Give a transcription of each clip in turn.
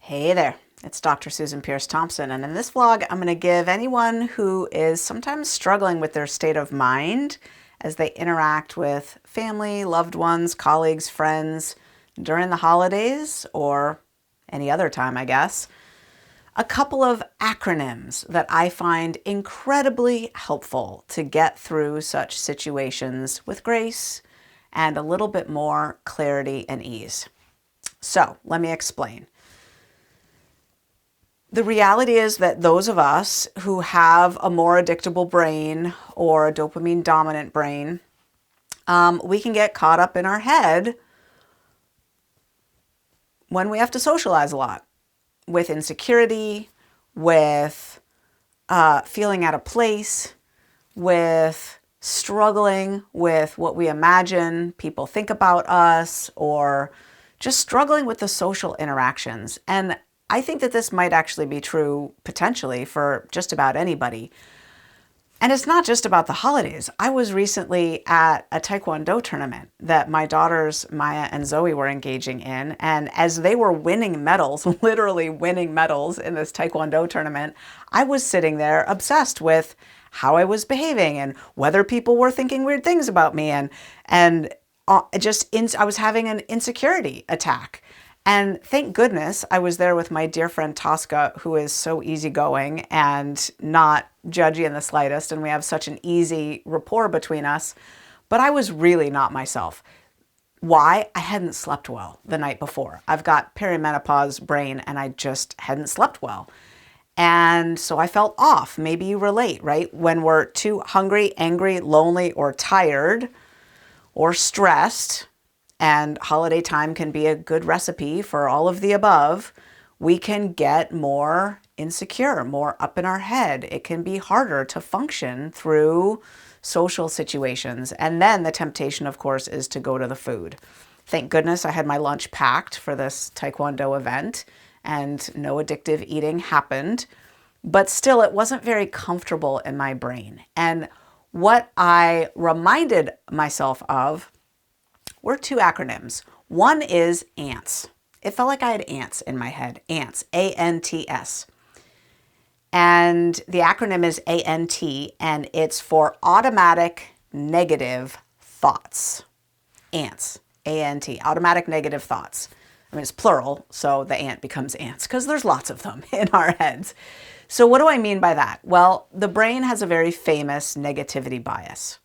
Hey there, it's Dr. Susan Pierce Thompson, and in this vlog, I'm going to give anyone who is sometimes struggling with their state of mind as they interact with family, loved ones, colleagues, friends during the holidays or any other time, I guess, a couple of acronyms that I find incredibly helpful to get through such situations with grace and a little bit more clarity and ease. So let me explain. The reality is that those of us who have a more addictable brain or a dopamine dominant brain, we can get caught up in our head when we have to socialize a lot with insecurity, with feeling out of place, with struggling with what we imagine people think about us, or just struggling with the social interactions. And I think that this might actually be true potentially for just about anybody. And it's not just about the holidays. I was recently at a Taekwondo tournament that my daughters, Maya and Zoe, were engaging in. And as they were winning medals, literally winning medals in this Taekwondo tournament, I was sitting there obsessed with how I was behaving and whether people were thinking weird things about me. And I was having an insecurity attack. And thank goodness I was there with my dear friend Tosca, who is so easygoing and not judgy in the slightest, and we have such an easy rapport between us. But I was really not myself. Why? I hadn't slept well the night before. I've got perimenopause brain, and I just hadn't slept well. And so I felt off. Maybe you relate, right? When we're too hungry, angry, lonely, or tired, or stressed, and holiday time can be a good recipe for all of the above, we can get more insecure, more up in our head. It can be harder to function through social situations. And then the temptation, of course, is to go to the food. Thank goodness I had my lunch packed for this Taekwondo event and no addictive eating happened. But still, it wasn't very comfortable in my brain. And what I reminded myself of were two acronyms. One is ANTS. It felt like I had ants in my head. ANTS, A-N-T-S. And the acronym is A-N-T, and it's for automatic negative thoughts. ANTS, A-N-T, automatic negative thoughts. I mean, it's plural, so the ant becomes ants, because there's lots of them in our heads. So what do I mean by that? Well, the brain has a very famous negativity bias.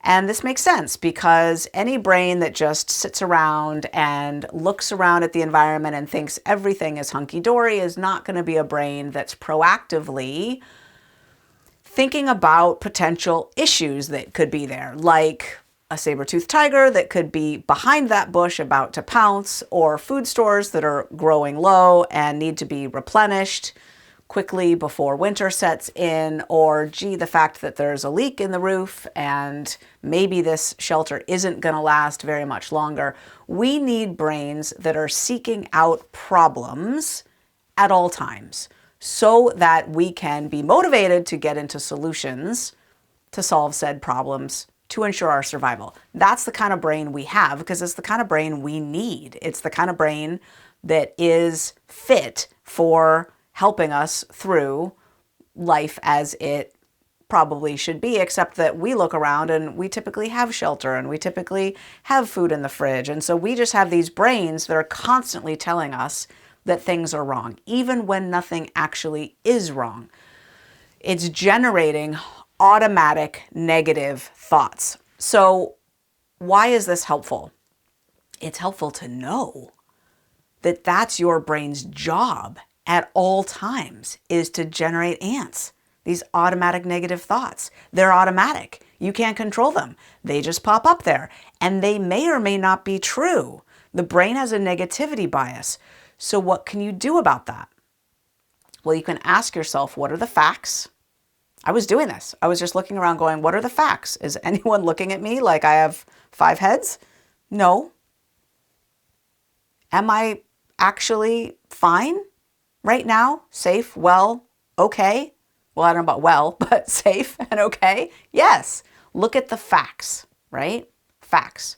And this makes sense because any brain that just sits around and looks around at the environment and thinks everything is hunky-dory is not going to be a brain that's proactively thinking about potential issues that could be there, like a saber-toothed tiger that could be behind that bush about to pounce, or food stores that are growing low and need to be replenished quickly before winter sets in, or gee, the fact that there's a leak in the roof and maybe this shelter isn't going to last very much longer. We need brains that are seeking out problems at all times so that we can be motivated to get into solutions to solve said problems to ensure our survival. That's the kind of brain we have because it's the kind of brain we need. It's the kind of brain that is fit for helping us through life as it probably should be, except that we look around and we typically have shelter and we typically have food in the fridge. And so we just have these brains that are constantly telling us that things are wrong, even when nothing actually is wrong. It's generating automatic negative thoughts. So why is this helpful? It's helpful to know that that's your brain's job at all times, is to generate ants, these automatic negative thoughts. They're automatic. You can't control them. They just pop up there, and they may or may not be true. The brain has a negativity bias. So what can you do about that? Well, you can ask yourself, what are the facts? I was doing this. I was just looking around going, what are the facts? Is anyone looking at me like I have 5 heads? No. Am I actually fine right now? Safe, well, okay? Well, I don't know about well, but safe and okay? Yes. Look at the facts, right? Facts.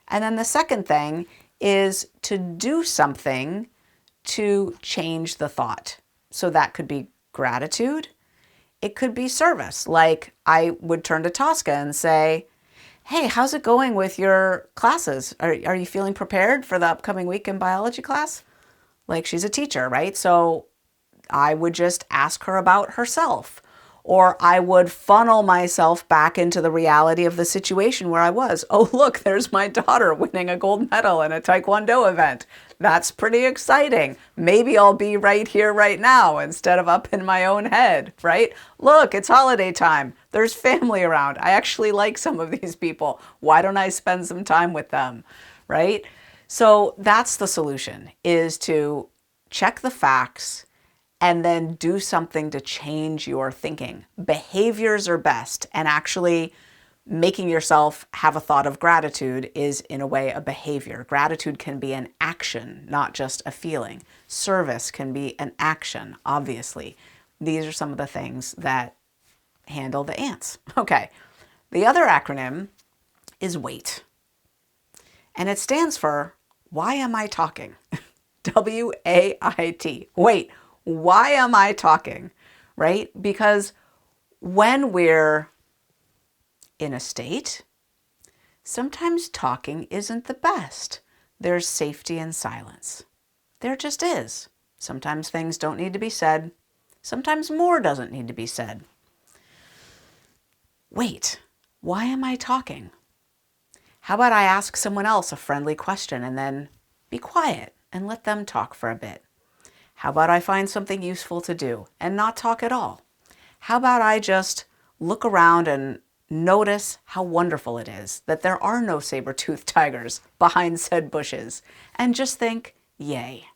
And then the second thing is to do something to change the thought. So that could be gratitude. It could be service. Like I would turn to Tosca and say, hey, how's it going with your classes? Are you feeling prepared for the upcoming week in biology class? Like she's a teacher, right? So I would just ask her about herself. Or I would funnel myself back into the reality of the situation where I was. Oh, look, there's my daughter winning a gold medal in a Taekwondo event. That's pretty exciting. Maybe I'll be right here, right now, instead of up in my own head, right? Look, it's holiday time. There's family around. I actually like some of these people. Why don't I spend some time with them, right? So that's the solution, is to check the facts and then do something to change your thinking. Behaviors are best, and actually making yourself have a thought of gratitude is, in a way, a behavior. Gratitude can be an action, not just a feeling. Service can be an action, obviously. These are some of the things that handle the ANTS. Okay, the other acronym is WAIT, and it stands for Why Am I Talking? W-A-I-T. Wait. Why am I talking, right? Because when we're in a state, sometimes talking isn't the best. There's safety in silence. There just is. Sometimes things don't need to be said. Sometimes more doesn't need to be said. Wait, why am I talking? How about I ask someone else a friendly question and then be quiet and let them talk for a bit? How about I find something useful to do and not talk at all? How about I just look around and notice how wonderful it is that there are no saber-toothed tigers behind said bushes, and just think, yay.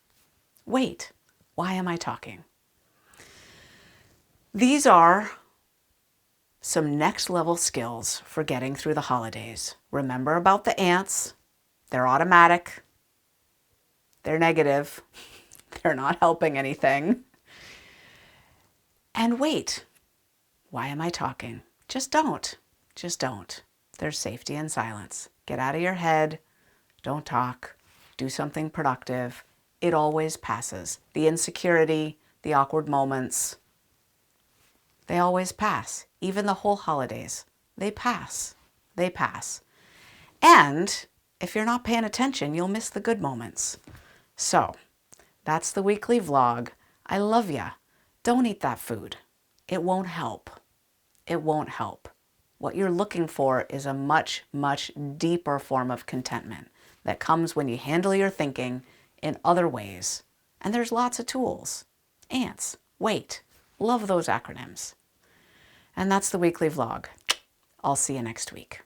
Wait, why am I talking? These are some next level skills for getting through the holidays. Remember about the ANTS. They're automatic. They're negative. They're not helping anything. And wait, why am I talking? Just don't. Just don't. There's safety in silence. Get out of your head. Don't talk. Do something productive. It always passes. The insecurity, the awkward moments, they always pass. Even the whole holidays, they pass. They pass. And if you're not paying attention, you'll miss the good moments. So, that's the weekly vlog. I love ya. Don't eat that food. It won't help. It won't help. What you're looking for is a much, much deeper form of contentment that comes when you handle your thinking in other ways. And there's lots of tools. ANTS, WAIT, love those acronyms. And that's the weekly vlog. I'll see you next week.